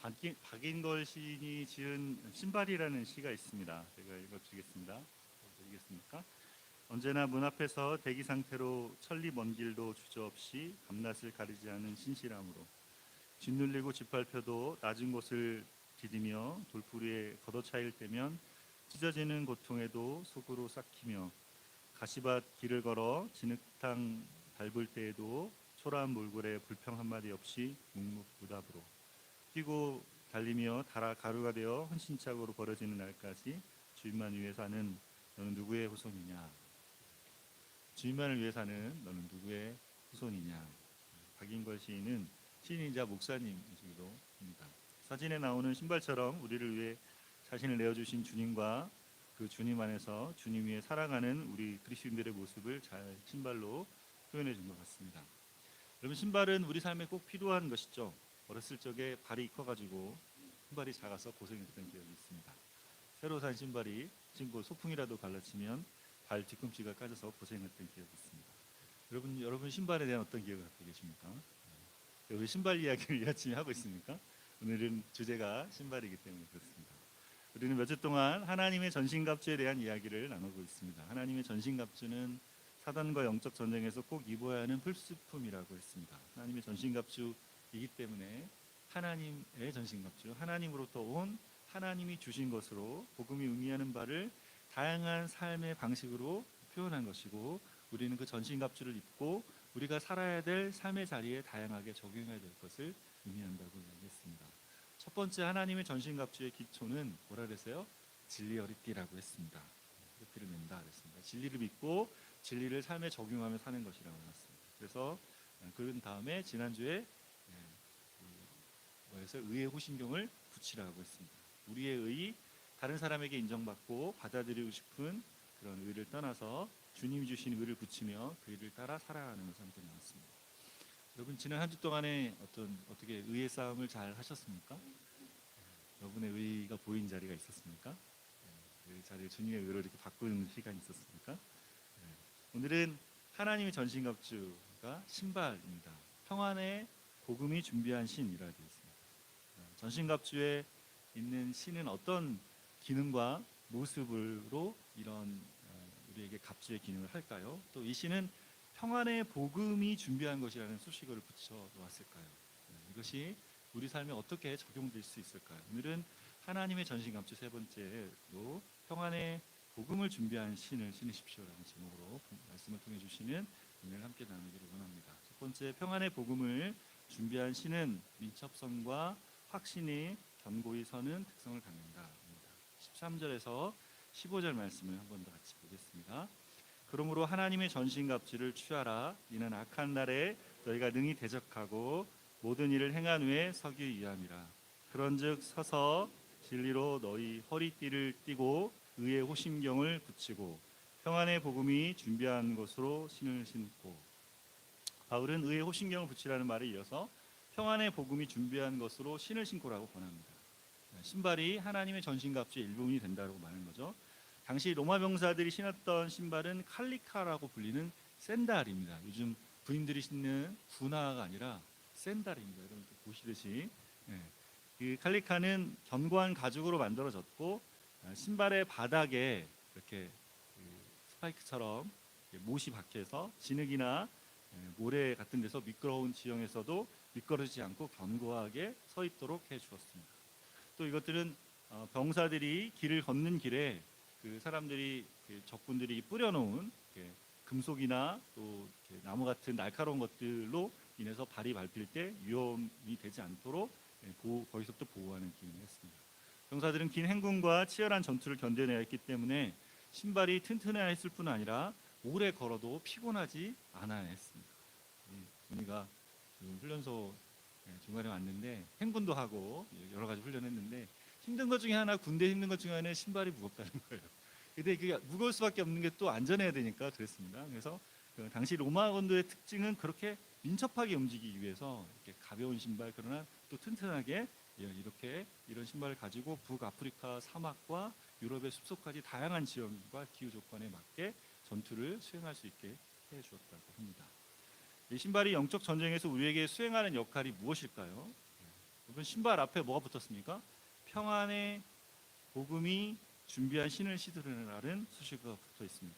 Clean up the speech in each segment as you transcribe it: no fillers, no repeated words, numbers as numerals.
박인걸 시인이 지은 신발이라는 시가 있습니다. 제가 읽어드리겠습니다. 읽겠습니까? 언제나 문 앞에서 대기 상태로 천리 먼 길도 주저없이 밤낮을 가리지 않은 신실함으로 짓눌리고 짓밟혀도 낮은 곳을 디디며 돌부리에 걷어차일 때면 찢어지는 고통에도 속으로 삭히며 가시밭 길을 걸어 진흙탕 밟을 때에도 초라한 몰골에 불평 한마디 없이 묵묵부답으로 뛰고 달리며 달아 가루가 되어 헌신짝으로 벌어지는 날까지 주인만 위해 사는 너는 누구의 후손이냐? 주인만을 위해 사는 너는 누구의 후손이냐? 박인걸 시인은 시인이자 목사님이시기도 합니다. 사진에 나오는 신발처럼 우리를 위해 자신을 내어주신 주님과 그 주님 안에서 주님 위에 살아가는 우리 그리스도인들의 모습을 잘 신발로 표현해 준 것 같습니다. 여러분, 신발은 우리 삶에 꼭 필요한 것이죠. 어렸을 적에 발이 커가지고 신발이 작아서 고생했던 기억이 있습니다. 새로 산 신발이 신고 소풍이라도 갈라치면 발 뒤꿈치가 까져서 고생했던 기억이 있습니다. 여러분 신발에 대한 어떤 기억을 갖고 계십니까? 왜 신발 이야기를 이 아침에 하고 있습니까? 오늘은 주제가 신발이기 때문에 그렇습니다. 우리는 몇 주 동안 하나님의 전신갑주에 대한 이야기를 나누고 있습니다. 하나님의 전신갑주는 사단과 영적 전쟁에서 꼭 입어야 하는 필수품이라고 했습니다. 하나님의 전신갑주이기 때문에 하나님의 전신갑주, 하나님으로부터 온 하나님이 주신 것으로 복음이 의미하는 바를 다양한 삶의 방식으로 표현한 것이고, 우리는 그 전신갑주를 입고 우리가 살아야 될 삶의 자리에 다양하게 적용해야 될 것을 의미한다고 이야기했습니다. 첫 번째 하나님의 전신갑주의 기초는 뭐라 그랬어요? 진리 허리띠라고 했습니다. 허리띠를 맨다 그랬습니다. 진리를 믿고 진리를 삶에 적용하며 사는 것이라고 했습니다. 그래서 그런 다음에 지난주에 의의 호신경을 붙이라고 했습니다. 우리의 의, 다른 사람에게 인정받고 받아들이고 싶은 그런 의를 떠나서 주님이 주신 의를 붙이며 그 의를 따라 살아가는 것을 나왔습니다. 여러분, 지난 한 주 동안에 어떻게 의의 싸움을 잘 하셨습니까? 여러분의 의가 보인 자리가 있었습니까? 그 자리를 주님의 의로 이렇게 바꾸는 시간이 있었습니까? 오늘은 하나님의 전신갑주가 신발입니다. 평안의 복음이 준비한 신이라 되어 있습니다. 전신갑주에 있는 신은 어떤 기능과 모습으로 이런 우리에게 갑주의 기능을 할까요? 또 이 신은 평안의 복음이 준비한 것이라는 수식어를 붙여 놓았을까요? 이것이 우리 삶에 어떻게 적용될 수 있을까요? 오늘은 하나님의 전신갑주 세 번째로 평안의 복음을 준비한 신을 신으십시오라는 제목으로 말씀을 통해 주시는 은혜를 함께 나누기를 원합니다. 첫 번째, 평안의 복음을 준비한 신은 민첩성과 확신이 견고히 서는 특성을 갖는다. 13절에서 15절 말씀을 한 번 더 같이 보겠습니다. 그러므로 하나님의 전신갑주를 취하라. 이는 악한 날에 너희가 능히 대적하고 모든 일을 행한 후에 서기 위함이라. 그런즉 서서 진리로 너희 허리띠를 띠고 의의 호심경을 붙이고 평안의 복음이 준비한 것으로 신을 신고. 바울은 의의 호심경을 붙이라는 말에 이어서 평안의 복음이 준비한 것으로 신을 신고라고 권합니다. 신발이 하나님의 전신갑주의 일부분이 된다고 말하는 거죠. 당시 로마 병사들이 신었던 신발은 칼리카라고 불리는 샌달입니다. 요즘 부인들이 신는 구나가 아니라 샌달입니다. 여러분 보시듯이 그 칼리카는 견고한 가죽으로 만들어졌고 신발의 바닥에 이렇게 스파이크처럼 못이 박혀서 진흙이나 모래 같은 데서 미끄러운 지형에서도 미끄러지지 않고 견고하게 서 있도록 해 주었습니다. 또 이것들은 병사들이 길을 걷는 길에 그 사람들이 적군들이 뿌려놓은 금속이나 또 나무 같은 날카로운 것들로 인해서 발이 밟힐 때 위험이 되지 않도록 거기서부터 보호하는 기능을 했습니다. 병사들은 긴 행군과 치열한 전투를 견뎌내야 했기 때문에 신발이 튼튼해야 했을 뿐 아니라 오래 걸어도 피곤하지 않아야 했습니다. 우리가 훈련소 중간에 왔는데 행군도 하고 여러 가지 훈련했는데 힘든 것 중에 하나, 군대 힘든 것 중에 하나는 신발이 무겁다는 거예요. 근데 그게 무거울 수밖에 없는 게 또 안전해야 되니까 그랬습니다. 그래서 당시 로마 군도의 특징은 그렇게 민첩하게 움직이기 위해서 이렇게 가벼운 신발, 그러나 또 튼튼하게 이렇게 이런 신발을 가지고 북아프리카 사막과 유럽의 숲속까지 다양한 지형과 기후 조건에 맞게 전투를 수행할 수 있게 해 주었다고 합니다. 이 신발이 영적 전쟁에서 우리에게 수행하는 역할이 무엇일까요? 여러분 신발 앞에 뭐가 붙었습니까? 평안의 복음이 준비한 신을 씻으라는 수식어가 붙어 있습니다.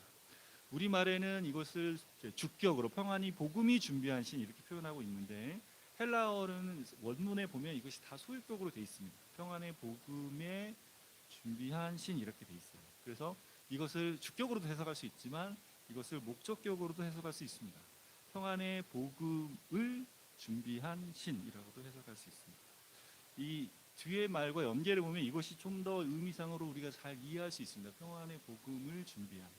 우리말에는 이것을 주격으로 평안이 복음이 준비한 신 이렇게 표현하고 있는데 헬라어는 원문에 보면 이것이 다 소유격으로 되어 있습니다. 평안의 복음에 준비한 신 이렇게 되어 있어요. 그래서 이것을 주격으로도 해석할 수 있지만 이것을 목적격으로도 해석할 수 있습니다. 평안의 복음을 준비한 신이라고도 해석할 수 있습니다. 이 뒤에 말과 연계를 보면 이것이 좀 더 의미상으로 우리가 잘 이해할 수 있습니다. 평안의 복음을 준비한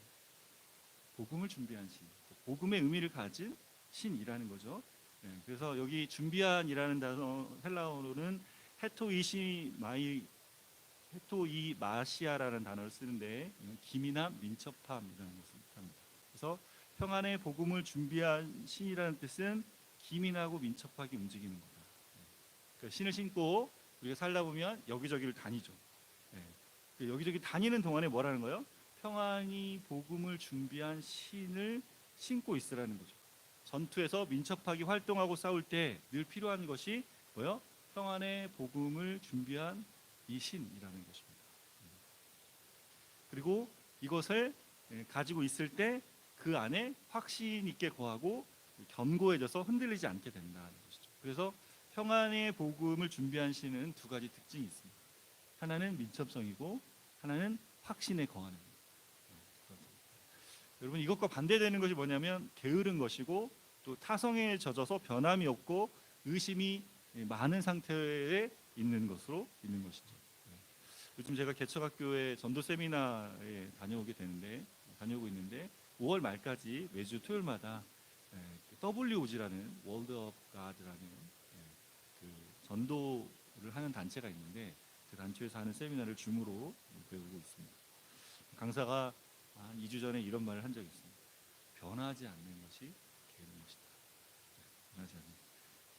신, 복음의 의미를 가진 신이라는 거죠. 그래서 여기 준비한이라는 단어 헬라어로는 헤토이마시아라는 단어를 쓰는데 기민함, 민첩함이라는 것을 뜻합니다. 그래서 평안의 복음을 준비한 신이라는 뜻은 기민하고 민첩하게 움직이는 거다. 그러니까 신을 신고 우리가 살다 보면 여기저기를 다니죠. 여기저기 다니는 동안에 뭐라는 거예요? 평안이 복음을 준비한 신을 신고 있으라는 거죠. 전투에서 민첩하게 활동하고 싸울 때 늘 필요한 것이 뭐요? 평안의 복음을 준비한 이 신이라는 것입니다. 그리고 이것을 가지고 있을 때 그 안에 확신 있게 거하고 견고해져서 흔들리지 않게 된다는 것이죠. 그래서 평안의 복음을 준비한 신은 두 가지 특징이 있습니다. 하나는 민첩성이고 하나는 확신에 거하는 거예요. 여러분 이것과 반대되는 것이 뭐냐면 게으른 것이고 또 타성에 젖어서 변함이 없고 의심이 많은 상태에 있는 것으로 있는 것이죠. 요즘 제가 개척학교에 전도 세미나에 다녀오고 있는데 5월 말까지 매주 토요일마다 WOG라는 월드 오브 가드라는 그 전도를 하는 단체가 있는데 그 단체에서 하는 세미나를 줌으로 배우고 있습니다. 강사가 한 2주 전에 이런 말을 한 적이 있습니다. 변하지 않는 것이 게으른 것이다. 변하지 않는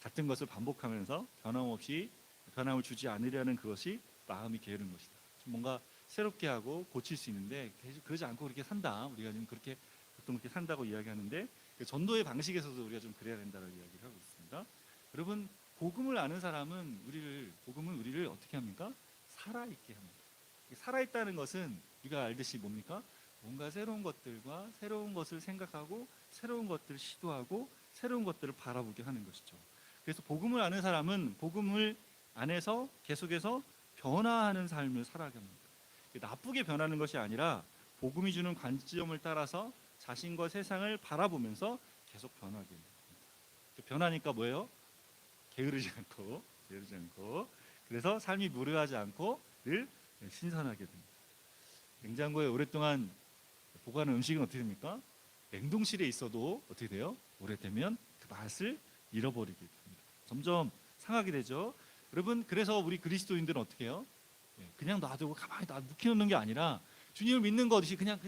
같은 것을 반복하면서 변함을 주지 않으려는 그것이 마음이 게으른 것이다. 뭔가 새롭게 하고 고칠 수 있는데 그러지 않고 그렇게 산다. 우리가 지금 보통 그렇게 산다고 이야기하는데 전도의 방식에서도 우리가 좀 그래야 된다고 이야기를 하고 있습니다. 여러분 복음을 아는 사람은 복음은 우리를 어떻게 합니까? 살아있게 합니다. 살아있다는 것은 우리가 알듯이 뭡니까? 뭔가 새로운 것들과 새로운 것을 생각하고 새로운 것들을 시도하고 새로운 것들을 바라보게 하는 것이죠. 그래서 복음을 아는 사람은 복음을 안에서 계속해서 변화하는 삶을 살아가게 합니다. 나쁘게 변하는 것이 아니라 복음이 주는 관점을 따라서 자신과 세상을 바라보면서 계속 변하게 됩니다. 변하니까 뭐예요? 게으르지 않고 그래서 삶이 무료하지 않고 늘 신선하게 됩니다. 냉장고에 오랫동안 보관하는 음식은 어떻게 됩니까? 냉동실에 있어도 어떻게 돼요? 오래되면 그 맛을 잃어버리게 됩니다. 점점 상하게 되죠. 여러분 그래서 우리 그리스도인들은 어떻게 해요? 그냥 놔두고 가만히 묵혀놓는 게 아니라 주님을 믿는 것이 그냥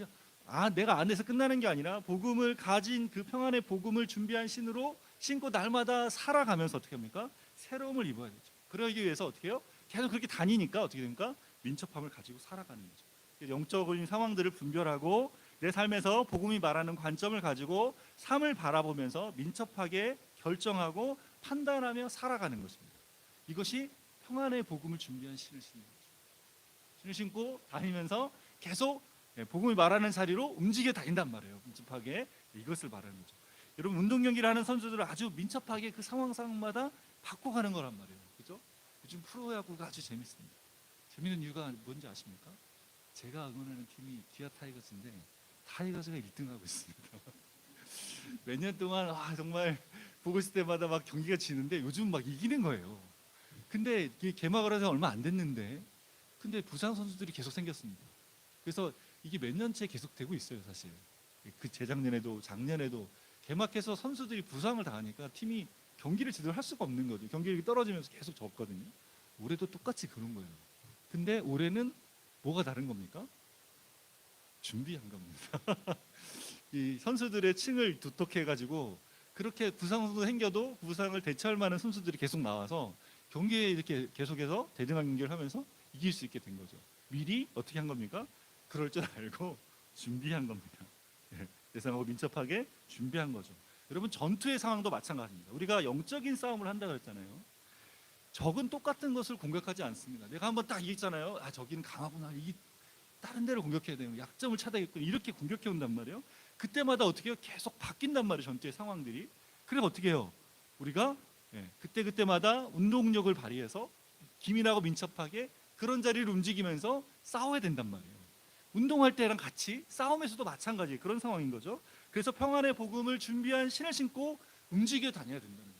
내가 안에서 끝나는 게 아니라 복음을 가진 그 평안의 복음을 준비한 신으로 신고 날마다 살아가면서 어떻게 합니까? 새로움을 입어야 되죠. 그러기 위해서 어떻게 해요? 계속 그렇게 다니니까 어떻게 됩니까? 민첩함을 가지고 살아가는 거죠. 영적인 상황들을 분별하고 내 삶에서 복음이 말하는 관점을 가지고 삶을 바라보면서 민첩하게 결정하고 판단하며 살아가는 것입니다. 이것이 평안의 복음을 준비한 신을 신는 거죠. 신을 신고 다니면서 계속 복음이 말하는 자리로 움직여 다닌단 말이에요. 민첩하게 이것을 말하는 거죠. 여러분 운동 경기를 하는 선수들은 아주 민첩하게 그 상황마다 바꿔가는 거란 말이에요. 그죠? 요즘 프로야구가 아주 재밌습니다. 재밌는 이유가 뭔지 아십니까? 제가 응원하는 팀이 기아 타이거즈인데 타이거즈가 1등하고 있습니다. 몇 년 동안 정말 보고 있을 때마다 막 경기가 지는데 요즘 막 이기는 거예요. 근데 개막을 해서 얼마 안 됐는데 근데 부상 선수들이 계속 생겼습니다. 그래서 이게 몇 년째 계속 되고 있어요, 사실. 그 재작년에도 작년에도 개막해서 선수들이 부상을 당하니까 팀이 경기를 제대로 할 수가 없는 거죠. 경기력이 떨어지면서 계속 졌거든요. 올해도 똑같이 그런 거예요. 근데 올해는 뭐가 다른 겁니까? 준비한 겁니다. 이 선수들의 층을 두텁게해가지고 그렇게 부상도 생겨도 부상을 대처할 만한 선수들이 계속 나와서 경기에 이렇게 계속해서 대등한 경기를 하면서 이길 수 있게 된 거죠. 미리 어떻게 한 겁니까? 그럴 줄 알고 준비한 겁니다. 예상하고 민첩하게 준비한 거죠. 여러분 전투의 상황도 마찬가지입니다. 우리가 영적인 싸움을 한다고 했잖아요. 적은 똑같은 것을 공격하지 않습니다. 내가 한번 딱 이겼잖아요. 아, 저기는 강하구나. 이 다른 데를 공격해야 되는 약점을 찾아야겠구나. 이렇게 공격해 온단 말이에요. 그때마다 어떻게 해요? 계속 바뀐단 말이에요. 전투의 상황들이. 그래서 어떻게 해요? 우리가 그때마다 운동력을 발휘해서 기민하고 민첩하게 그런 자리를 움직이면서 싸워야 된단 말이에요. 운동할 때랑 같이 싸움에서도 마찬가지 그런 상황인 거죠. 그래서 평안의 복음을 준비한 신을 신고 움직여 다녀야 된다는 거예요.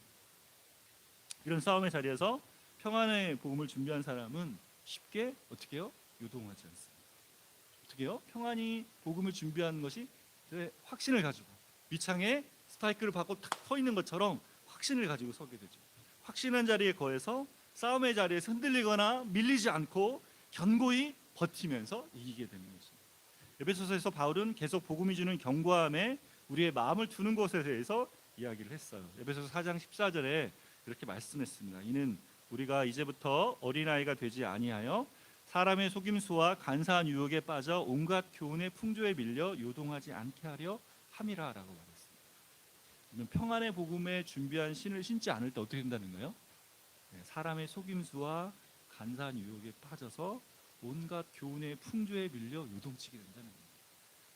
이런 싸움의 자리에서 평안의 복음을 준비한 사람은 쉽게 어떻게 해요? 요동하지 않습니다. 어떻게 해요? 평안이 복음을 준비한 것이 확신을 가지고 밑창에 스파이크를 받고 탁 서 있는 것처럼 확신을 가지고 서게 되죠. 확신한 자리에 거해서 싸움의 자리에서 흔들리거나 밀리지 않고 견고히 버티면서 이기게 되는 것입니다. 에베소서에서 바울은 계속 복음이 주는 견고함에 우리의 마음을 두는 것에 대해서 이야기를 했어요. 에베소서 4장 14절에 이렇게 말씀했습니다. 이는 우리가 이제부터 어린아이가 되지 아니하여 사람의 속임수와 간사한 유혹에 빠져 온갖 교훈의 풍조에 밀려 요동하지 않게 하려 함이라라고 말했습니다. 평안의 복음에 준비한 신을 신지 않을 때 어떻게 된다는 거예요? 사람의 속임수와 간사한 유혹에 빠져서 온갖 교훈의 풍조에 밀려 요동치게 된다는 거예요.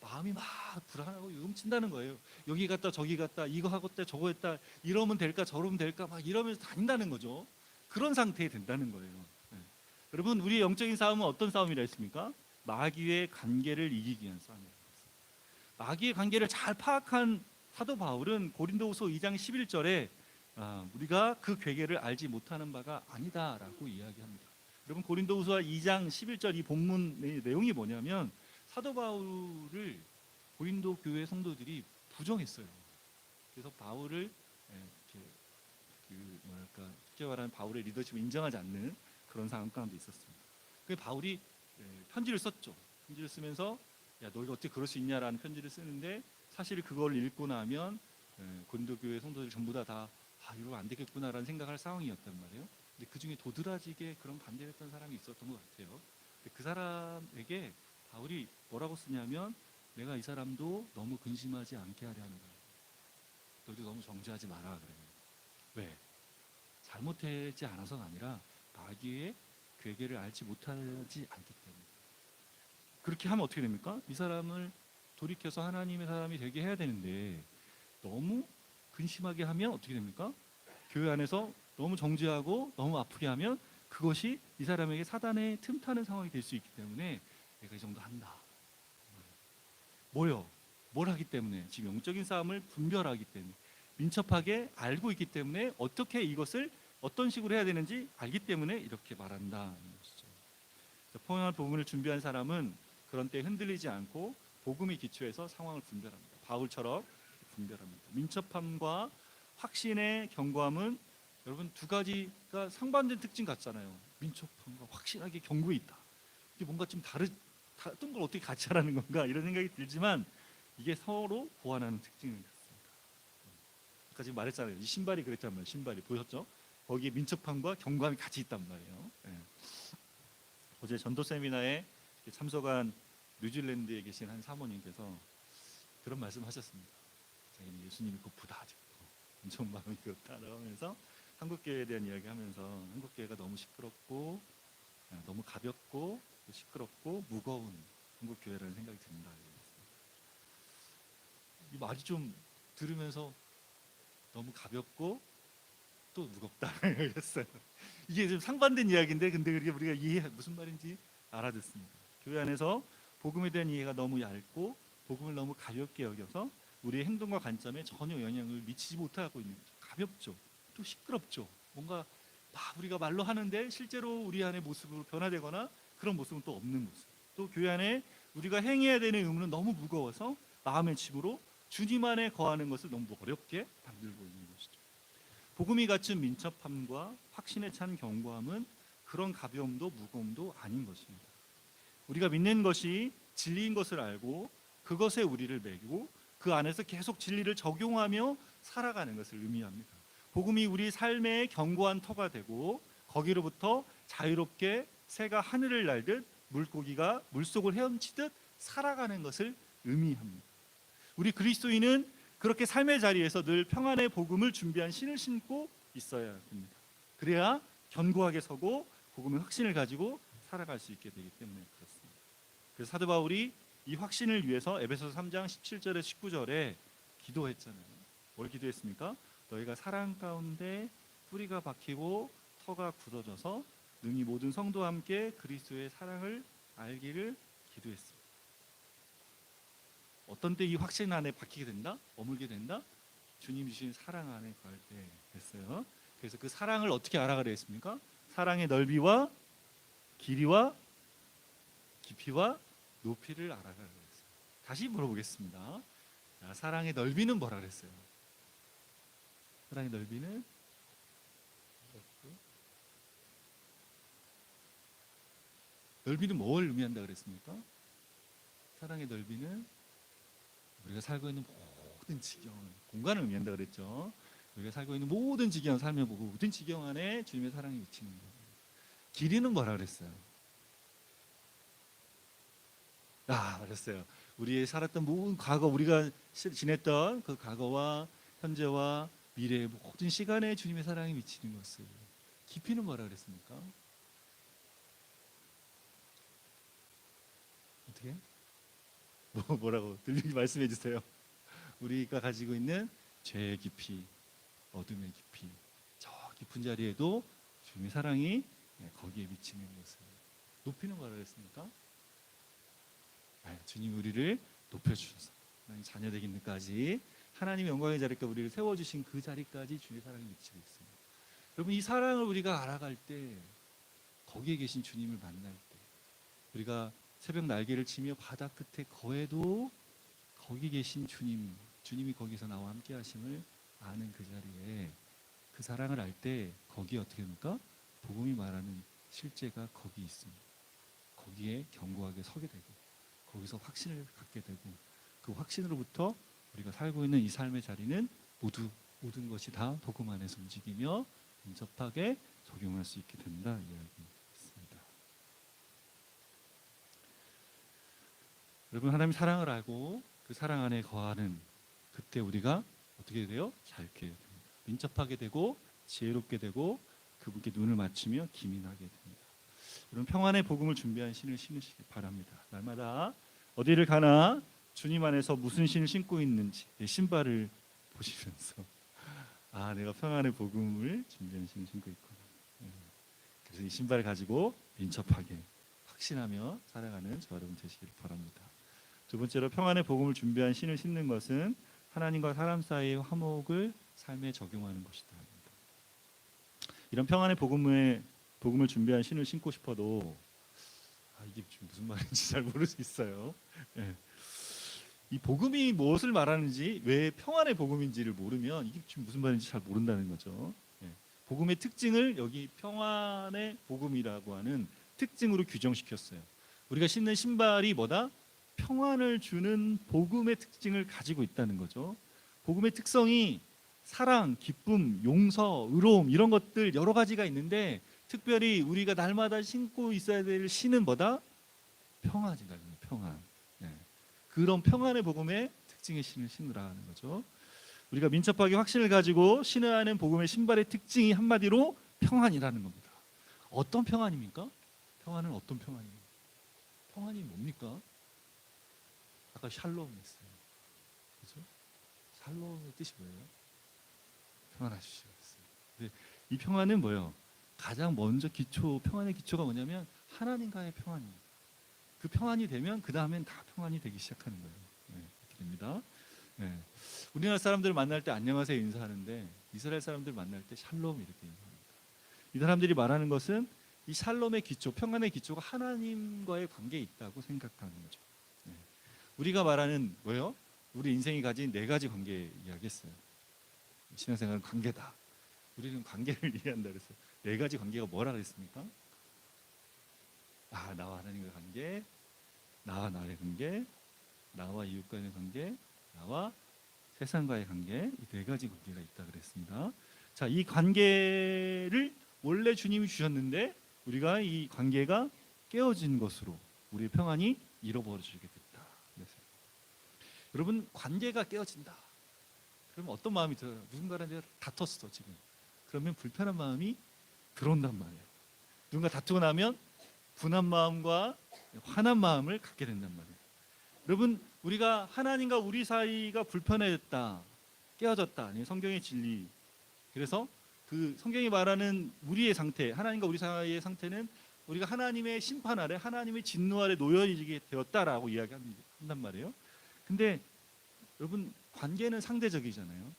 마음이 막 불안하고 요동친다는 거예요. 여기 갔다 저기 갔다 이거 하고 때 저거 했다 이러면 될까 저러면 될까 막 이러면서 다닌다는 거죠. 그런 상태에 된다는 거예요. 여러분, 우리의 영적인 싸움은 어떤 싸움이라 했습니까? 마귀의 관계를 이기기 위한 싸움입니다. 마귀의 관계를 잘 파악한 사도 바울은 고린도후서 2장 11절에 우리가 그 괴계를 알지 못하는 바가 아니다라고 이야기합니다. 여러분, 고린도후서 2장 11절 이 본문의 내용이 뭐냐면 사도 바울을 고린도 교회 성도들이 부정했어요. 그래서 바울을 쉽게 말하는 바울의 리더십을 인정하지 않는 그런 상황 가운데 있었습니다. 그래서 바울이 편지를 썼죠. 편지를 쓰면서 야, 너희가 어떻게 그럴 수 있냐라는 편지를 쓰는데 사실 그걸 읽고 나면 고린도 교회 성도들 전부 다 이러면 안 되겠구나라는 생각할 상황이었단 말이에요. 근데 그 중에 도드라지게 그런 반대를 했던 사람이 있었던 것 같아요. 근데 그 사람에게 바울이 뭐라고 쓰냐면 내가 이 사람도 너무 근심하지 않게 하려 하는 거야. 너희도 너무 정죄하지 마라 그래요. 왜? 잘못하지 않아서가 아니라 마귀의 괴계를 알지 못하지 않기 때문에. 그렇게 하면 어떻게 됩니까? 이 사람을 돌이켜서 하나님의 사람이 되게 해야 되는데 너무 근심하게 하면 어떻게 됩니까? 교회 안에서 너무 정죄하고 너무 아프게 하면 그것이 이 사람에게 사단의 틈타는 상황이 될 수 있기 때문에 내가 이 정도 한다. 뭐요? 뭘 하기 때문에? 지금 영적인 싸움을 분별하기 때문에 민첩하게 알고 있기 때문에 어떻게 이것을 어떤 식으로 해야 되는지 알기 때문에 이렇게 말한다는 것이죠. 평안한 복음을 준비한 사람은 그런 때 흔들리지 않고 복음의 기초에서 상황을 분별합니다. 바울처럼 분별합니다. 민첩함과 확신의 견고함은 여러분 두 가지가 상반된 특징 같잖아요. 민첩함과 확신하게 견고해 있다. 이게 뭔가 좀 다른 걸 어떻게 같이 하라는 건가 이런 생각이 들지만 이게 서로 보완하는 특징인 것 같습니다. 아까 지금 말했잖아요. 이 신발이 그랬단 말이에요. 신발이 보셨죠? 거기에 민첩함과 견고함이 같이 있단 말이에요. 어제 전도 세미나에 참석한 뉴질랜드에 계신 한 사모님께서 그런 말씀하셨습니다. 자기는 예수님이 고프다 아직도 엄청 마음이 그렇다라고 하면서 한국교회에 대한 이야기하면서 한국교회가 너무 시끄럽고 너무 가볍고 시끄럽고 무거운 한국교회라는 생각이 듭니다. 이 말이 좀 들으면서 너무 가볍고 또 무겁다라는 얘기였어요. 이게 좀 상반된 이야기인데 근데 우리가 무슨 말인지 알아듣습니다. 교회 안에서 복음에 대한 이해가 너무 얇고 복음을 너무 가볍게 여겨서 우리의 행동과 관점에 전혀 영향을 미치지 못하고 있는 거죠. 가볍죠. 또 시끄럽죠. 뭔가 우리가 말로 하는데 실제로 우리 안의 모습으로 변화되거나 그런 모습은 또 없는 모습. 또 교회 안에 우리가 행해야 되는 의무는 너무 무거워서 마음의 짐으로 주님 안에 거하는 것을 너무 어렵게 만들고 있는 것이죠. 복음이 갖춘 민첩함과 확신에 찬 견고함은 그런 가벼움도 무거움도 아닌 것입니다. 우리가 믿는 것이 진리인 것을 알고 그것에 우리를 매기고 그 안에서 계속 진리를 적용하며 살아가는 것을 의미합니다. 복음이 우리 삶의 견고한 터가 되고 거기로부터 자유롭게 새가 하늘을 날듯 물고기가 물속을 헤엄치듯 살아가는 것을 의미합니다. 우리 그리스도인은 그렇게 삶의 자리에서 늘 평안의 복음을 준비한 신을 신고 있어야 합니다. 그래야 견고하게 서고 복음의 확신을 가지고 살아갈 수 있게 되기 때문에 그렇습니다. 그래서 사도 바울이 이 확신을 위해서 에베소서 3장 17절에 19절에 기도했잖아요. 뭘 기도했습니까? 너희가 사랑 가운데 뿌리가 박히고 터가 굳어져서 능히 모든 성도와 함께 그리스도의 사랑을 알기를 기도했습니다. 어떤 때 이 확신 안에 박히게 된다? 머물게 된다? 주님 주신 사랑 안에 거할 때 됐어요. 그래서 그 사랑을 어떻게 알아가려 했습니까? 사랑의 넓이와 길이와 깊이와 높이를 알아가려 했어요. 다시 물어보겠습니다. 자, 사랑의 넓이는 뭐라 그랬어요? 사랑의 넓이는 넓이는 뭘 의미한다 그랬습니까? 사랑의 넓이는 우리가 살고 있는 모든 지경, 공간을 의미한다 그랬죠. 우리가 살고 있는 모든 지경, 삶의 모든 지경 안에 주님의 사랑이 미치는 거예요. 길이는 뭐라 그랬어요? 그랬어요. 우리의 살았던 모든 과거, 우리가 지냈던 그 과거와 현재와 미래의 모든 시간에 주님의 사랑이 미치는 것을. 깊이는 뭐라 그랬습니까? 어떻게? 뭐라고 들리게 말씀해 주세요. 우리가 가지고 있는 죄의 깊이, 어둠의 깊이, 저 깊은 자리에도 주님의 사랑이 거기에 미치는 것을. 높이는 뭐라 그랬습니까? 주님 우리를 높여주셔서 하나님 자녀 되기까지 하나님의 영광의 자리에 우리를 세워주신 그 자리까지 주님의 사랑이 미치고 있습니다. 여러분, 이 사랑을 우리가 알아갈 때, 거기에 계신 주님을 만날 때, 우리가 새벽 날개를 치며 바다 끝에 거해도 거기 계신 주님이 거기서 나와 함께 하심을 아는 그 자리에, 그 사랑을 알 때 거기에 어떻게 됩니까? 복음이 말하는 실제가 거기 있습니다. 거기에 견고하게 서게 되고 거기서 확신을 갖게 되고, 그 확신으로부터 우리가 살고 있는 이 삶의 자리는 모든 것이 다 복음 안에서 움직이며 민첩하게 적용할 수 있게 된다 이야기입니다. 여러분, 하나님 사랑을 알고 그 사랑 안에 거하는 그때 우리가 어떻게 돼요? 자유케 됩니다. 민첩하게 되고 지혜롭게 되고 그분께 눈을 맞추며 기민하게 됩니다. 여러분, 평안의 복음을 준비한 신을 신으시기 바랍니다. 날마다 어디를 가나 주님 안에서 무슨 신을 신고 있는지 내 신발을 보시면서 내가 평안의 복음을 준비한 신을 신고 있구나. 그래서 이 신발을 가지고 민첩하게 확신하며 살아가는 저 여러분 되시기를 바랍니다. 두 번째로, 평안의 복음을 준비한 신을 신는 것은 하나님과 사람 사이의 화목을 삶에 적용하는 것이다. 이런 평안의 복음을 준비한 신을 신고 싶어도 이게 지금 무슨 말인지 잘 모르겠어요. 이 복음이 무엇을 말하는지, 왜 평안의 복음인지를 모르면 이게 지금 무슨 말인지 잘 모른다는 거죠. 복음의 특징을 여기 평안의 복음이라고 하는 특징으로 규정시켰어요. 우리가 신는 신발이 뭐다? 평안을 주는 복음의 특징을 가지고 있다는 거죠. 복음의 특성이 사랑, 기쁨, 용서, 의로움, 이런 것들 여러 가지가 있는데, 특별히 우리가 날마다 신고 있어야 될 신은 뭐다? 평안이다. 평안. 그런 평안의 복음의 특징의 신을 신으라는 거죠. 우리가 민첩하게 확신을 가지고 신어야 하는 복음의 신발의 특징이 한마디로 평안이라는 겁니다. 어떤 평안입니까? 평안은 어떤 평안입니까? 평안이 뭡니까? 아까 샬롬 했어요. 그렇죠? 샬롬의 뜻이 뭐예요? 평안하십시오. 근데 이 평안은 뭐예요? 가장 먼저 평안의 기초가 뭐냐면 하나님과의 평안이에요. 그 평안이 되면 그 다음엔 다 평안이 되기 시작하는 거예요. 이렇게 됩니다. 우리나라 사람들 만날 때 안녕하세요 인사하는데, 이스라엘 사람들 만날 때 샬롬 이렇게 인사합니다. 이 사람들이 말하는 것은 이 샬롬의 기초, 평안의 기초가 하나님과의 관계에 있다고 생각하는 거죠. 우리가 말하는 뭐예요? 우리 인생이 가진 네 가지 관계 이야기했어요. 신앙생활은 관계다. 우리는 관계를 이해한다 그랬어요. 네 가지 관계가 뭐라 그랬습니까? 나와 하나님과의 관계, 나와 나의 관계, 나와 이웃과의 관계, 나와 세상과의 관계, 이 네 가지 관계가 있다 그랬습니다. 자, 이 관계를 원래 주님이 주셨는데 우리가 이 관계가 깨어진 것으로 우리의 평안이 잃어버려지게 됐다. 그랬어요. 여러분, 관계가 깨어진다. 그러면 어떤 마음이 들어요? 누군가랑 내가 다퉜어 지금. 그러면 불편한 마음이 들어온단 말이에요. 누군가 다투고 나면 분한 마음과 화난 마음을 갖게 된단 말이에요. 여러분, 우리가 하나님과 우리 사이가 불편해졌다, 깨어졌다, 아니 성경의 진리, 그래서 그 성경이 말하는 우리의 상태, 하나님과 우리 사이의 상태는 우리가 하나님의 심판 아래, 하나님의 진노 아래 놓여지게 되었다라고 이야기한단 말이에요. 근데 여러분, 관계는 상대적이잖아요.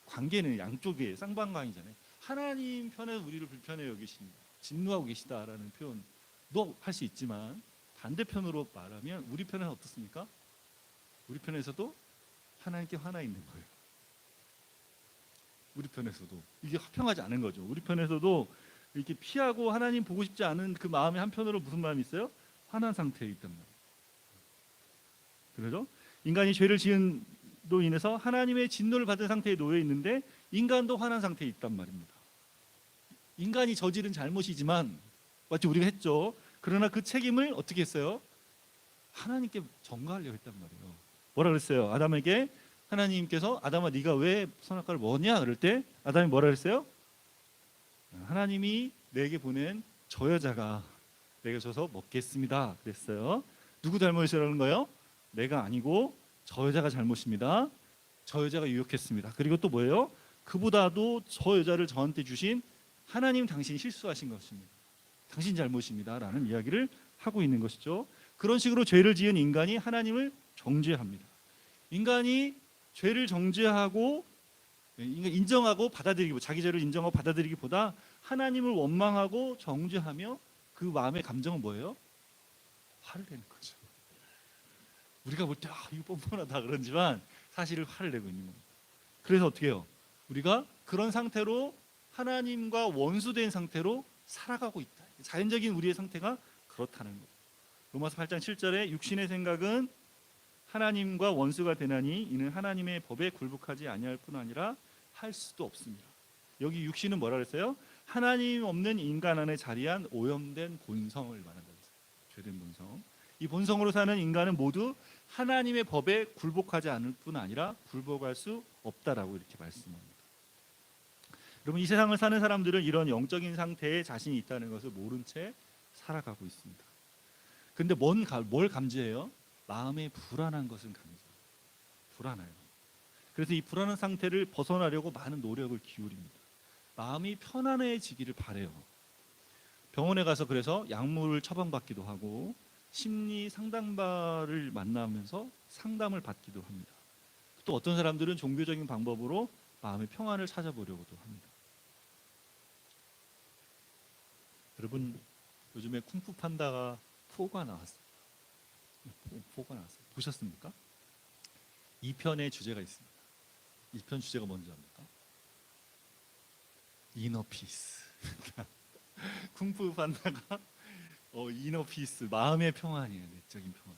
관계는 양쪽에 쌍방광이잖아요. 하나님 편에서 우리를 불편해 여기신다, 진노하고 계시다라는 표현도 할 수 있지만, 반대편으로 말하면 우리 편은 어떻습니까? 우리 편에서도 하나님께 화나 있는 거예요. 우리 편에서도 이게 화평하지 않은 거죠. 우리 편에서도 이렇게 피하고 하나님 보고 싶지 않은 그 마음의 한편으로 무슨 마음이 있어요? 화난 상태에 있단 말이에요. 그래서 인간이 죄를 지은로 인해서 하나님의 진노를 받은 상태에 놓여 있는데, 인간도 화난 상태에 있단 말입니다. 인간이 저지른 잘못이지만, 마치 우리가 했죠. 그러나 그 책임을 어떻게 했어요? 하나님께 전가하려고 했단 말이에요. 뭐라 그랬어요? 아담에게 하나님께서, 아담아 네가 왜 선악과를 먹었냐? 그럴 때 아담이 뭐라 그랬어요? 하나님이 내게 보낸 저 여자가 내게 줘서 먹겠습니다 그랬어요. 누구 잘못이라는 거예요? 내가 아니고 저 여자가 잘못입니다. 저 여자가 유혹했습니다. 그리고 또 뭐예요? 그보다도 저 여자를 저한테 주신 하나님, 당신이 실수하신 것입니다. 당신 잘못입니다 라는 이야기를 하고 있는 것이죠. 그런 식으로 죄를 지은 인간이 하나님을 정죄합니다. 인간이 죄를 정죄하고 인정하고 받아들이기, 자기 죄를 인정하고 받아들이기보다 하나님을 원망하고 정죄하며 그 마음의 감정은 뭐예요? 화를 내는 거죠. 우리가 볼 때 이거 뻔뻔하다 그러지만 사실은 화를 내고 있는 겁니다. 그래서 어떻게 해요? 우리가 그런 상태로 하나님과 원수된 상태로 살아가고 있다. 자연적인 우리의 상태가 그렇다는 거예요. 로마서 8장 7절에 육신의 생각은 하나님과 원수가 되나니 이는 하나님의 법에 굴복하지 아니할 뿐 아니라 할 수도 없습니다. 여기 육신은 뭐라 그랬어요? 하나님 없는 인간 안에 자리한 오염된 본성을 말한다고 했어요. 죄된 본성. 이 본성으로 사는 인간은 모두 하나님의 법에 굴복하지 않을 뿐 아니라 굴복할 수 없다라고 이렇게 말씀합니다. 여러분, 이 세상을 사는 사람들은 이런 영적인 상태에 자신이 있다는 것을 모른 채 살아가고 있습니다. 근데 뭘 감지해요? 마음의 불안한 것은 감지해요. 불안해요. 그래서 이 불안한 상태를 벗어나려고 많은 노력을 기울입니다. 마음이 편안해지기를 바래요. 병원에 가서 그래서 약물을 처방받기도 하고 심리 상담가를 만나면서 상담을 받기도 합니다. 또 어떤 사람들은 종교적인 방법으로 마음의 평안을 찾아보려고도 합니다. 여러분, 요즘에 쿵푸 판다가 4가 나왔어요. 4가 나왔어요. 보셨습니까? 2편의 주제가 있습니다. 2편 주제가 뭔지 압니까? 이너 피스. 쿵푸 판다가 이너 피스, 마음의 평안이에요. 내적인 평안.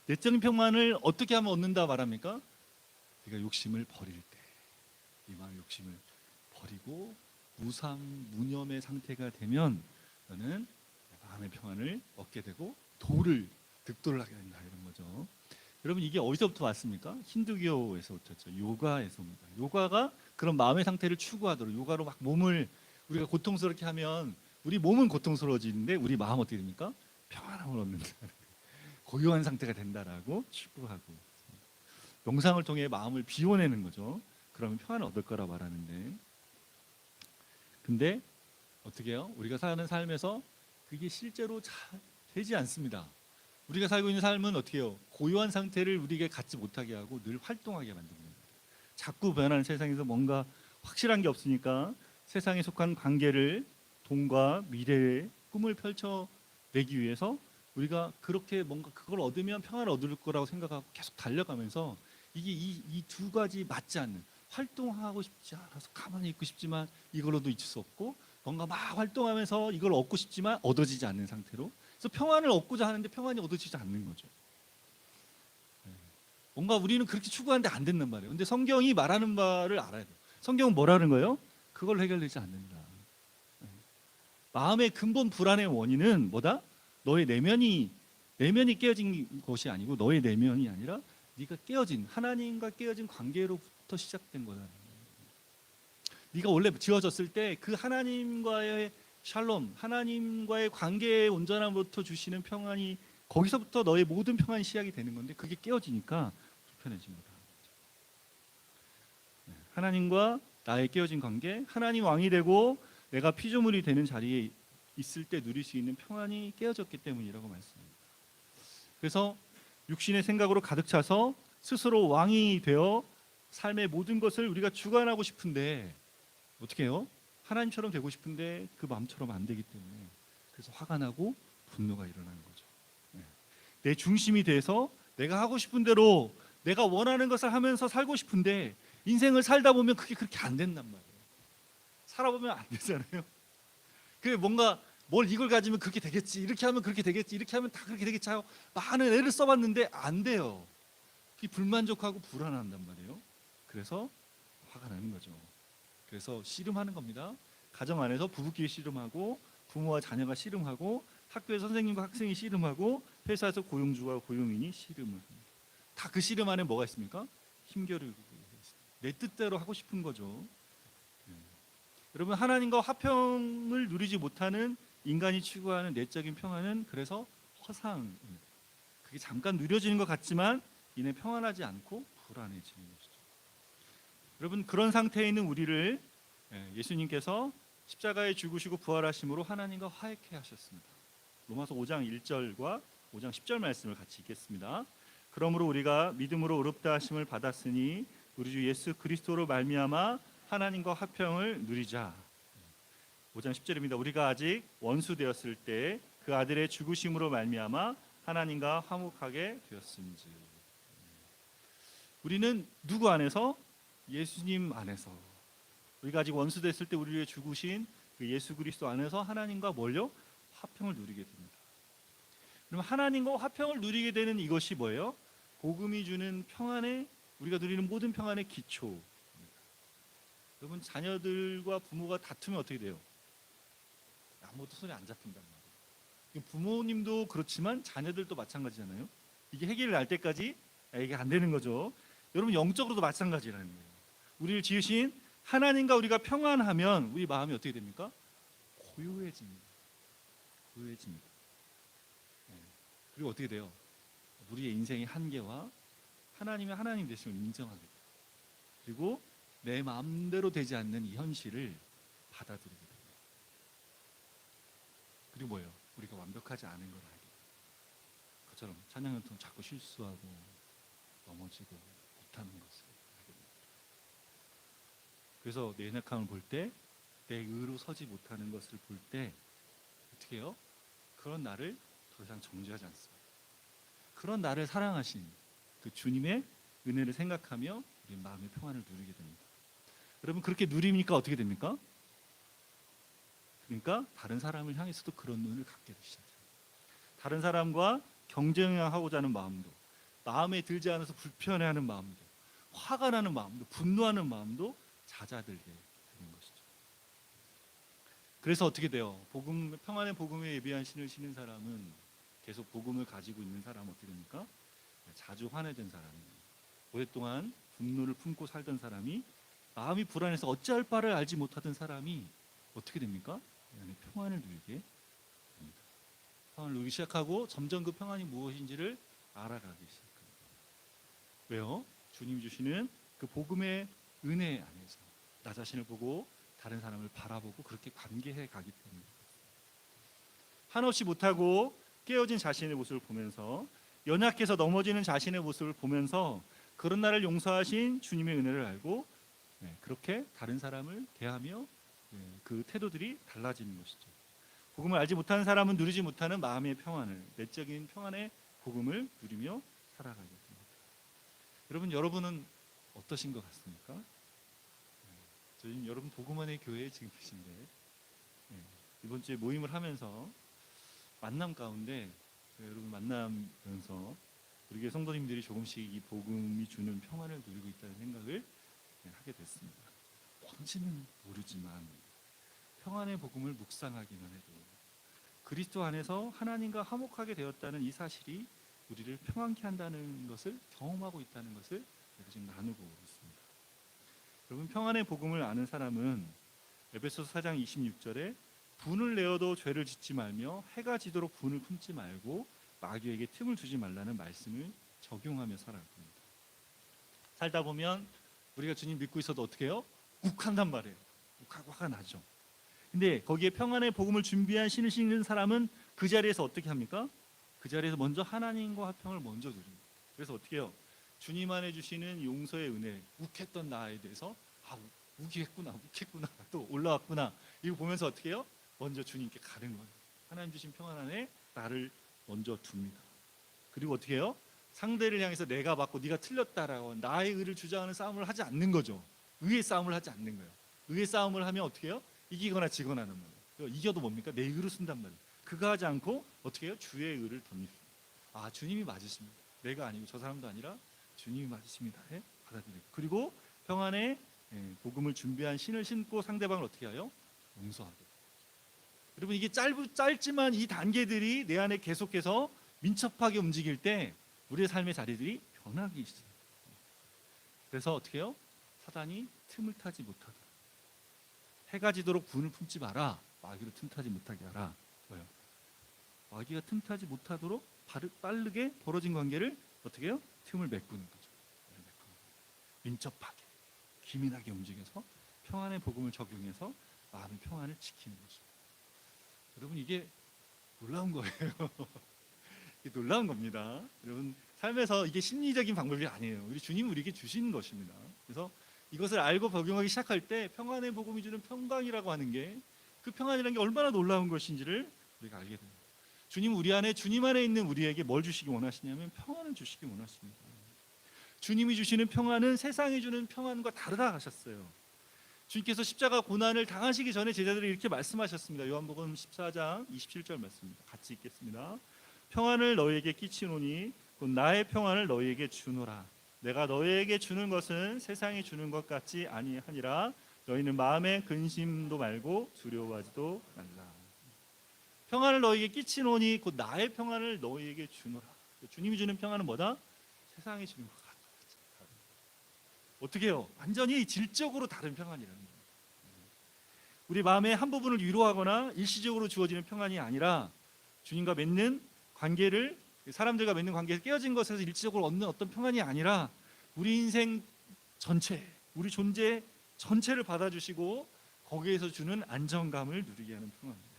내적인 평안을 어떻게 하면 얻는다 말합니까? 네가 욕심을 버릴 때, 이 마음의 욕심을 버리고 무상 무념의 상태가 되면 너는 마음의 평안을 얻게 되고 득도를 하게 된다, 이런 거죠. 여러분, 이게 어디서부터 왔습니까? 힌두교에서부터 왔죠. 요가에서 옵니다. 요가가 그런 마음의 상태를 추구하도록, 요가로 막 몸을 우리가 고통스럽게 하면 우리 몸은 고통스러워지는데 우리 마음 어떻게 됩니까? 평안함을 얻는다. 고요한 상태가 된다라고 추구하고, 명상을 통해 마음을 비워내는 거죠. 그러면 평안을 얻을 거라 말하는데, 근데 어떻게 해요? 우리가 사는 삶에서 그게 실제로 잘 되지 않습니다. 우리가 살고 있는 삶은 어떻게 해요? 고요한 상태를 우리에게 갖지 못하게 하고 늘 활동하게 만듭니다. 자꾸 변하는 세상에서 뭔가 확실한 게 없으니까 세상에 속한 관계를, 돈과 미래의 꿈을 펼쳐내기 위해서 우리가 그렇게 뭔가 그걸 얻으면 평안을 얻을 거라고 생각하고 계속 달려가면서, 이게 이 두 가지 맞지 않는, 활동하고 싶지 않아서 가만히 있고 싶지만 이걸로도 있을 수 없고, 뭔가 막 활동하면서 이걸 얻고 싶지만 얻어지지 않는 상태로, 그래서 평안을 얻고자 하는데 평안이 얻어지지 않는 거죠. 뭔가 우리는 그렇게 추구하는데 안 된단 말이에요. 근데 성경이 말하는 바를 알아야 돼요. 성경은 뭐라는 거예요? 그걸 해결되지 않는다. 마음의 근본 불안의 원인은 뭐다? 너의 내면이 깨어진 것이 아니고, 너의 내면이 아니라 네가 깨어진, 하나님과 깨어진 관계로부터 시작된 거다. 네가 원래 지어졌을 때 그 하나님과의 샬롬, 하나님과의 관계의 온전함부터 주시는 평안이 거기서부터 너의 모든 평안이 시작이 되는 건데 그게 깨어지니까 불편해집니다. 하나님과 나의 깨어진 관계, 하나님 왕이 되고 내가 피조물이 되는 자리에 있을 때 누릴 수 있는 평안이 깨어졌기 때문이라고 말씀합니다. 그래서 육신의 생각으로 가득 차서 스스로 왕이 되어 삶의 모든 것을 우리가 주관하고 싶은데 어떻게 해요? 하나님처럼 되고 싶은데 그 마음처럼 안 되기 때문에 그래서 화가 나고 분노가 일어나는 거죠. 내 중심이 돼서 내가 하고 싶은 대로 내가 원하는 것을 하면서 살고 싶은데 인생을 살다 보면 그게 그렇게 안 된단 말이에요. 살아보면 안 되잖아요. 그게 뭔가 뭘 이걸 가지면 그렇게 되겠지, 이렇게 하면 그렇게 되겠지, 이렇게 하면 다 그렇게 되겠지 하고 많은 애를 써봤는데 안 돼요. 그게 불만족하고 불안한단 말이에요. 그래서 화가 나는 거죠. 그래서 씨름하는 겁니다. 가정 안에서 부부끼리 씨름하고 부모와 자녀가 씨름하고 학교에서 선생님과 학생이 씨름하고 회사에서 고용주와 고용인이 씨름을 합니다. 다 그 씨름 안에 뭐가 있습니까? 힘겨루고 내 뜻대로 하고 싶은 거죠. 여러분 하나님과 화평을 누리지 못하는 인간이 추구하는 내적인 평안은 그래서 허상입니다. 그게 잠깐 누려지는 것 같지만 이내 평안하지 않고 불안해지는 것이죠. 여러분 그런 상태에 있는 우리를 예수님께서 십자가에 죽으시고 부활하심으로 하나님과 화해케 하셨습니다. 로마서 5장 1절과 5장 10절 말씀을 같이 읽겠습니다. 그러므로 우리가 믿음으로 의롭다 하심을 받았으니 우리 주 예수 그리스도로 말미암아 하나님과 화평을 누리자. 5장 10절입니다. 우리가 아직 원수 되었을 때 그 아들의 죽으심으로 말미암아 하나님과 화목하게 되었음즉. 우리는 누구 안에서? 예수님 안에서. 우리가 아직 원수 됐을 때 우리를 죽으신 그 예수 그리스도 안에서 하나님과 뭘요? 화평을 누리게 됩니다. 그럼 하나님과 화평을 누리게 되는 이것이 뭐예요? 복음이 주는 평안의 우리가 누리는 모든 평안의 기초입니다. 여러분 자녀들과 부모가 다투면 어떻게 돼요? 아무것도 손에 안 잡힌단 말이에요. 부모님도 그렇지만 자녀들도 마찬가지잖아요. 이게 해결이 날 때까지 이게 안 되는 거죠. 여러분 영적으로도 마찬가지라는 거예요. 우리를 지으신 하나님과 우리가 평안하면 우리 마음이 어떻게 됩니까? 고요해집니다. 고요해집니다. 그리고 어떻게 돼요? 우리의 인생의 한계와 하나님의 하나님 되심을 인정하게 돼요. 그리고 내 마음대로 되지 않는 이 현실을 받아들이게 됩니다. 그리고 뭐예요? 우리가 완벽하지 않은 걸 알게 돼요. 그처럼 찬양을 통해 자꾸 실수하고 넘어지고 못하는 것을 알게 됩니다. 그래서 내 연약함을 볼 때, 내 의로 서지 못하는 것을 볼 때 어떻게 해요? 그런 나를 더 이상 정죄하지 않습니다. 그런 나를 사랑하신 그 주님의 은혜를 생각하며 우리 마음의 평안을 누리게 됩니다. 여러분 그렇게 누리니까 어떻게 됩니까? 그러니까 다른 사람을 향해서도 그런 눈을 갖게 되시죠. 다른 사람과 경쟁하고자 하는 마음도, 마음에 들지 않아서 불편해하는 마음도, 화가 나는 마음도, 분노하는 마음도 잦아들게 되는 것이죠. 그래서 어떻게 돼요? 복음, 평안의 복음에 예비한 신을 신는 사람은 계속 복음을 가지고 있는 사람은 어떻게 됩니까? 자주 화내던 사람이, 오랫동안 분노를 품고 살던 사람이, 마음이 불안해서 어찌할 바를 알지 못하던 사람이 어떻게 됩니까? 평안을 누리게 됩니다. 평안을 누리기 시작하고 점점 그 평안이 무엇인지를 알아가기 시작합니다. 왜요? 주님이 주시는 그 복음의 은혜 안에서 나 자신을 보고 다른 사람을 바라보고 그렇게 관계해 가기 때문에 한없이 못하고 깨어진 자신의 모습을 보면서 연약해서 넘어지는 자신의 모습을 보면서 그런 나를 용서하신 주님의 은혜를 알고 그렇게 다른 사람을 대하며 그 태도들이 달라지는 것이죠. 복음을 알지 못하는 사람은 누리지 못하는 마음의 평안을, 내적인 평안의 복음을 누리며 살아가게 됩니다. 여러분은 어떠신 것 같습니까? 저희 여러분 복음원의 교회에 지금 계신데 이번 주에 모임을 하면서 만남 가운데 여러분 만나면서 우리 교회 성도님들이 조금씩 이 복음이 주는 평안을 누리고 있다는 생각을 하게 됐습니다. 뭔지는 모르지만 평안의 복음을 묵상하기만 해도 그리스도 안에서 하나님과 화목하게 되었다는 이 사실이 우리를 평안케 한다는 것을 경험하고 있다는 것을 지금 나누고 있습니다. 여러분, 평안의 복음을 아는 사람은 에베소서 4장 26절에 분을 내어도 죄를 짓지 말며 해가 지도록 분을 품지 말고 마귀에게 틈을 주지 말라는 말씀을 적용하며 살아갈 겁니다. 살다 보면 우리가 주님 믿고 있어도 어떻게 해요? 욱한단 말이에요. 욱하고 화가 나죠. 근데 거기에 평안의 복음을 준비한 신을 신는 사람은 그 자리에서 어떻게 합니까? 그 자리에서 먼저 하나님과 화평을 먼저 누립니다. 그래서 어떻게 해요? 주님 안에 주시는 용서의 은혜, 욱했던 나에 대해서 욱했구나 또 올라왔구나, 이거 보면서 어떻게 해요? 먼저 주님께 가는 거예요. 하나님 주신 평안 안에 나를 먼저 둡니다. 그리고 어떻게 해요? 상대를 향해서 내가 맞고 네가 틀렸다라고 나의 의를 주장하는 싸움을 하지 않는 거죠. 의의 싸움을 하지 않는 거예요. 의의 싸움을 하면 어떻게 해요? 이기거나 지거나 하는 말이에요. 이겨도 뭡니까? 내 의를 쓴단 말이에요. 그거 하지 않고 어떻게 해요? 주의 의를 덧입니다. 주님이 맞으십니다. 내가 아니고 저 사람도 아니라 주님이 맞으십니다. 받아들이고, 그리고 평안의 복음을 준비한 신을 신고 상대방을 어떻게 해요? 용서하고. 여러분, 이게 짧지만 이 단계들이 내 안에 계속해서 민첩하게 움직일 때 우리의 삶의 자리들이 변하기 시작해요. 그래서 어떻게 해요? 사단이 틈을 타지 못하도록, 해가 지도록 분을 품지 마라, 마귀로 틈타지 못하게 하라. 뭐예요? 마귀가 틈타지 못하도록 빠르게 벌어진 관계를 어떻게 해요? 틈을 메꾸는 거죠. 민첩하게, 기민하게 움직여서 평안의 복음을 적용해서 마음의 평안을 지키는 거죠. 여러분, 이게 놀라운 거예요. 이게 놀라운 겁니다. 여러분, 삶에서 이게 심리적인 방법이 아니에요. 우리 주님은 우리에게 주신 것입니다. 그래서 이것을 알고 적용하기 시작할 때 평안의 복음이 주는 평강이라고 하는 게, 그 평안이라는 게 얼마나 놀라운 것인지를 우리가 알게 됩니다. 주님 주님 안에 있는 우리에게 뭘 주시기 원하시냐면 평안을 주시기 원하십니다. 주님이 주시는 평안은 세상이 주는 평안과 다르다 하셨어요. 주님께서 십자가 고난을 당하시기 전에 제자들이 이렇게 말씀하셨습니다. 요한복음 14장 27절 말씀입니다. 같이 읽겠습니다. 평안을 너희에게 끼치노니 곧 나의 평안을 너희에게 주노라. 내가 너희에게 주는 것은 세상이 주는 것 같지 아니하니라. 너희는 마음에 근심도 말고 두려워하지도 말라. 평안을 너희에게 끼치노니 곧 나의 평안을 너희에게 주노라. 주님이 주는 평안은 뭐다? 세상이 주는 것 같다. 어떻게 해요? 완전히 질적으로 다른 평안이라는 거예요. 우리 마음의 한 부분을 위로하거나 일시적으로 주어지는 평안이 아니라 주님과 맺는 관계를, 사람들과 맺는 관계에서 깨어진 것에서 일시적으로 얻는 어떤 평안이 아니라 우리 인생 전체, 우리 존재 전체를 받아주시고 거기에서 주는 안정감을 누리게 하는 평안입니다.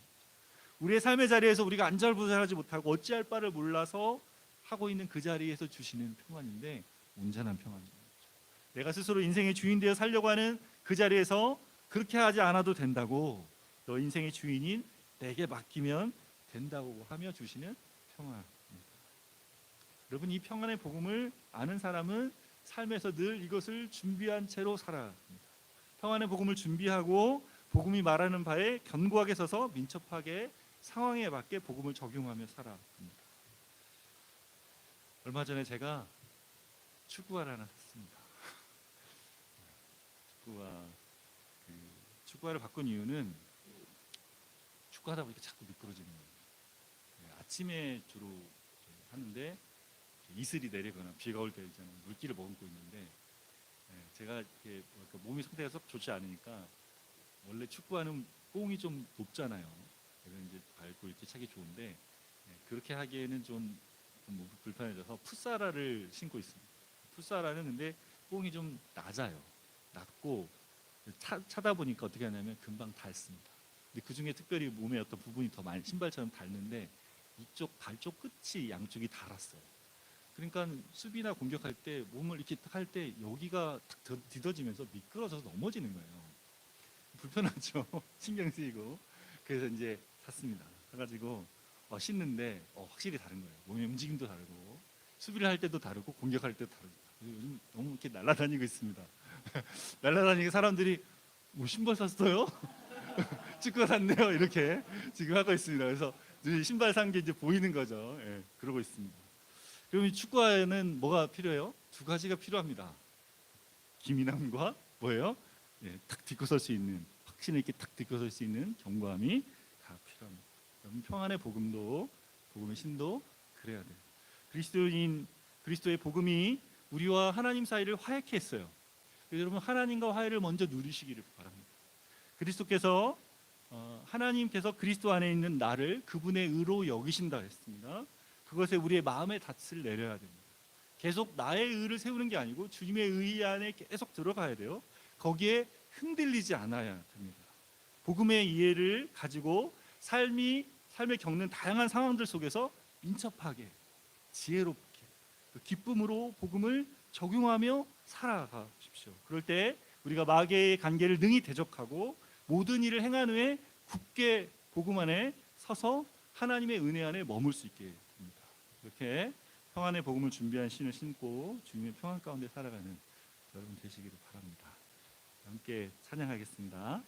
우리의 삶의 자리에서 우리가 안절부절하지 못하고 어찌할 바를 몰라서 하고 있는 그 자리에서 주시는 평안인데 온전한 평안입니다. 내가 스스로 인생의 주인 되어 살려고 하는 그 자리에서 그렇게 하지 않아도 된다고, 너 인생의 주인인 내게 맡기면 된다고 하며 주시는 평안입니다. 여러분, 이 평안의 복음을 아는 사람은 삶에서 늘 이것을 준비한 채로 살아갑니다. 평안의 복음을 준비하고 복음이 말하는 바에 견고하게 서서 민첩하게 상황에 맞게 복음을 적용하며 살아갑니다. 얼마 전에 제가 축구화를 하나 샀습니다. 축구화를 바꾼 이유는 축구하다 보니까 자꾸 미끄러지는 거예요. 아침에 주로 하는데 이슬이 내리거나 비가 올 때 있잖아요. 물기를 머금고 있는데 제가 이렇게 몸이 상태가 썩 좋지 않으니까, 원래 축구화는 뽕이 좀 높잖아요. 그래서 이제 밟고 이렇게 차기 좋은데 그렇게 하기에는 좀 불편해져서 풋사라를 신고 있습니다. 풋사라는 근데 뽕이 좀 낮고 차다 보니까 어떻게 하냐면 금방 닳습니다. 근데 그 중에 특별히 몸의 어떤 부분이 더 많이 신발처럼 닳는데 이쪽 발쪽 끝이 양쪽이 닳았어요. 그러니까 수비나 공격할 때 몸을 이렇게 할 때 여기가 탁 뒤덮어지면서 미끄러져서 넘어지는 거예요. 불편하죠. 신경 쓰이고. 그래서 이제 샀습니다. 사가지고 신는데 확실히 다른 거예요. 몸의 움직임도 다르고 수비를 할 때도 다르고 공격할 때도 다르고. 요즘 너무 이렇게 날아다니고 있습니다. 날아다니게 사람들이 신발 샀어요? 축구 샀네요. 이렇게 지금 하고 있습니다. 그래서 신발 산 게 이제 보이는 거죠. 그러고 있습니다. 그럼 이 축구화에는 뭐가 필요해요? 두 가지가 필요합니다. 기민함과 뭐예요? 탁 딛고 설 수 있는, 확신을 있게 탁 딛고 설 수 있는 견고함이 다 필요합니다. 그럼 평안의 복음도, 복음의 신도 그래야 돼요. 그리스도의 복음이 우리와 하나님 사이를 화해케 했어요. 여러분 하나님과 화해를 먼저 누리시기를 바랍니다. 그리스도께서 하나님께서 그리스도 안에 있는 나를 그분의 의로 여기신다 했습니다. 그것에 우리의 마음의 닻을 내려야 됩니다. 계속 나의 의를 세우는 게 아니고 주님의 의 안에 계속 들어가야 돼요. 거기에 흔들리지 않아야 됩니다. 복음의 이해를 가지고 삶에 겪는 다양한 상황들 속에서 민첩하게, 지혜롭게, 기쁨으로 복음을 적용하며 살아가십시오. 그럴 때 우리가 마귀의 관계를 능히 대적하고 모든 일을 행한 후에 굳게 복음 안에 서서 하나님의 은혜 안에 머물 수 있게 됩니다. 이렇게 평안의 복음을 준비한 신을 신고 주님의 평안 가운데 살아가는 여러분 되시기를 바랍니다. 함께 찬양하겠습니다.